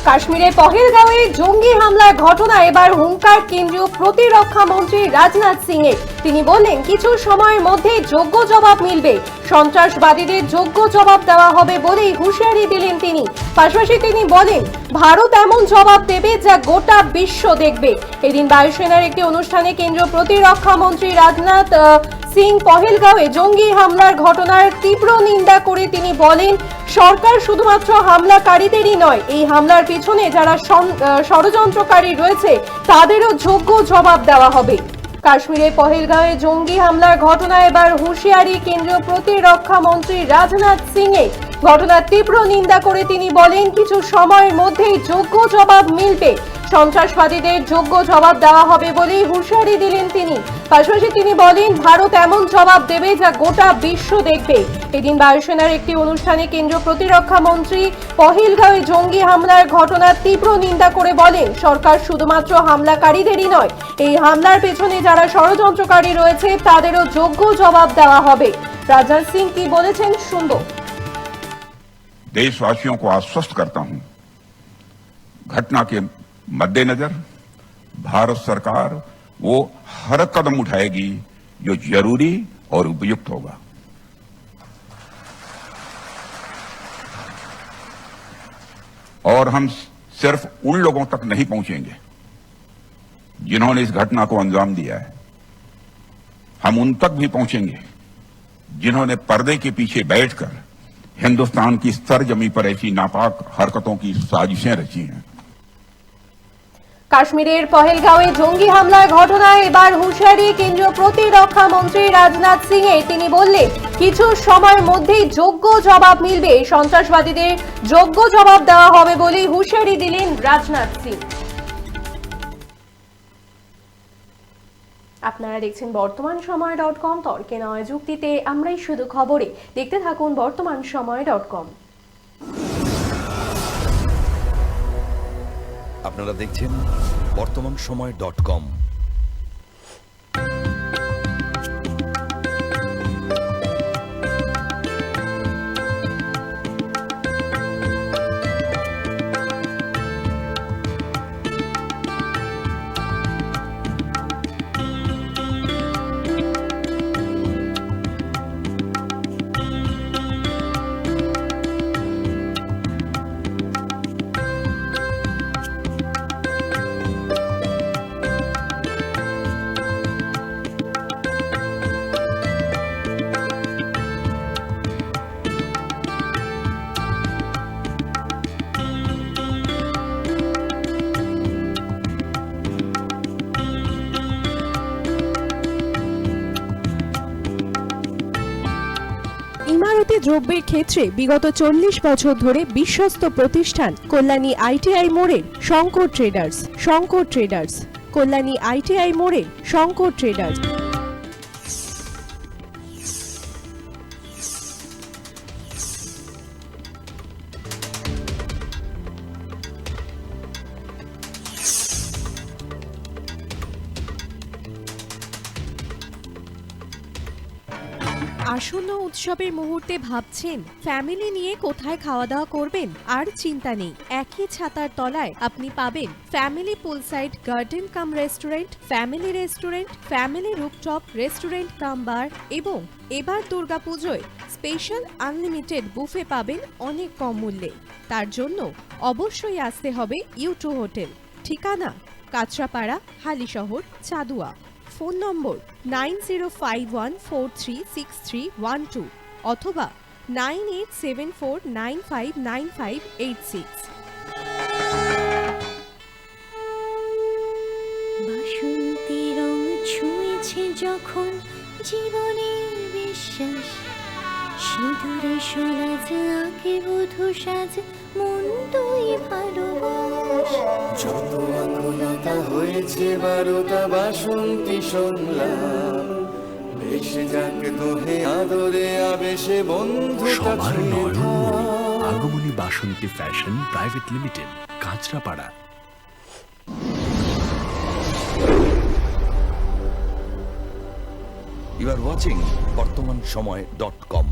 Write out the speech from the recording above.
কাশ্মীরে পহেলগাঁওয়ে জঙ্গি হামলার ঘটনায় এবার হুঙ্কার কেন্দ্রীয় প্রতিরক্ষা মন্ত্রী রাজনাথ সিং এর। তিনি বললেন কিছু সময়ের মধ্যেই যোগ্য জবাব মিলবে, সন্ত্রাসবাদীদের যোগ্য জবাব দেওয়া হবে বলেই হুঁশিয়ারি দিলেন তিনি। পাশাপাশি তিনি বলেন ভারত এমন জবাব দেবে যা গোটা বিশ্ব দেখবে। এদিন বায়ুসেনার একটি অনুষ্ঠানে কেন্দ্রীয় প্রতিরক্ষা মন্ত্রী রাজনাথ সিং পহেলগাঁওয়ে জঙ্গি হামলার ঘটনার তীব্র নিন্দা করে তিনি বলেন সরকার শুধুমাত্র হামলাকারীদেরই নয়, এই হামলার পিছনে যারা ষড়যন্ত্রকারী রয়েছে তাদেরও যোগ্য জবাব দেওয়া হবে। কাশ্মীরে পহেলগাঁওয়ে জঙ্গি হামলার ঘটনায় এবার হুঁশিয়ারি কেন্দ্রীয় প্রতিরক্ষা মন্ত্রী রাজনাথ সিং এর। ঘটনার তীব্র নিন্দা করে তিনি বলেন কিছু সময়ের মধ্যেই যোগ্য জবাব মিলবে, সন্ত্রাসবাদীদের যোগ্য জবাব দেওয়া হবে বলেই হুঁশিয়ারি দিলেন তিনি। পাশাপাশি তিনি বলেন ভারত এমন জবাব দেবে যা গোটা বিশ্ব দেখবে। এদিন বায়ুসেনার একটি অনুষ্ঠানে কেন্দ্রীয় প্রতিরক্ষা মন্ত্রী পহেলগাঁওয়ে জঙ্গি হামলার ঘটনার তীব্র নিন্দা করে বলেন সরকার শুধুমাত্র হামলাকারীদেরই নয়, এই হামলার পেছনে যারা ষড়যন্ত্রকারী রয়েছে তাদেরও যোগ্য জবাব দেওয়া হবে। রাজনাথ সিং কি বলেছেন শুনবো। देशवासियों को आश्वस्त करता हूं, घटना के मद्देनजर भारत सरकार वो हर कदम उठाएगी जो जरूरी और उपयुक्त होगा। और हम सिर्फ उन लोगों तक नहीं पहुंचेंगे जिन्होंने इस घटना को अंजाम दिया है, हम उन तक भी पहुंचेंगे जिन्होंने पर्दे के पीछे बैठकर हिंदुस्तान की सरजमी पर ऐसी नापाक हरकतों की साजिशें रची हैं। কাশ্মীরের পহেলগাঁওয়ে জঙ্গি হামলার ঘটনায় এবার হুঁশিয়ারি কেন্দ্রীয় প্রতিরক্ষা মন্ত্রী রাজনাথ সিং এর। তিনি বললেন কিছু সময়ের মধ্যেই যোগ্য জবাব মিলবে, সন্ত্রাসবাদীদের যোগ্য জবাব দেওয়া হবে বলেই হুঁশিয়ারি দিলেন রাজনাথ সিং। আপনারা দেখছেন বর্তমানসময়.com, তর্কে নয় যুক্তিতে আমরাই শুধু খবরে। দেখতে থাকুন বর্তমানসময়.com। আপনারা দেখছেন বর্তমানসময়.com। ইমারতি দ্রব্যের ক্ষেত্রে বিগত 40 বছর ধরে বিশ্বস্ত প্রতিষ্ঠান কল্যাণী আইটিআই মোড়ের শঙ্কর ট্রেডার্স, কল্যাণী আইটিআই মোড়ের শঙ্কর ট্রেডার্স। আসন্ন উৎসবের মুহূর্তে ভাবছেন ফ্যামিলি নিয়ে কোথায় খাওয়া দাওয়া করবেন? আর চিন্তা নেই, একই ছাতার তলায় আপনি পাবেন family poolside garden cum restaurant, family rooftop restaurant cum bar এবং এবার দুর্গাপুজোয় স্পেশাল আনলিমিটেড বুফে পাবেন অনেক কম মূল্যে। তার জন্য অবশ্যই আসতে হবে ইউ2 হোটেল। ঠিকানা কাঁচরাপাড়া, হালিশহর, চাদুয়া। ফোন নম্বর 9051436312 অথবা 9874959586। বাসন্তী রং ছুঁয়েছে যখন জীবনের বিশ্বাস, সিঁদুরে সলাজ আঁকে বধূ সাজ, মন তুই ভালোবাস। যত আকুলতা হয়েছে বারোটা বাসন্তী সংলাপ, ভেসে যাক দোহে আদরে আবেশে বন্ধুতা ছুঁয়ে থাক। Agomoni Basanti fashion private limited, Kanchrapara. You are watching বর্তমানসময়.com।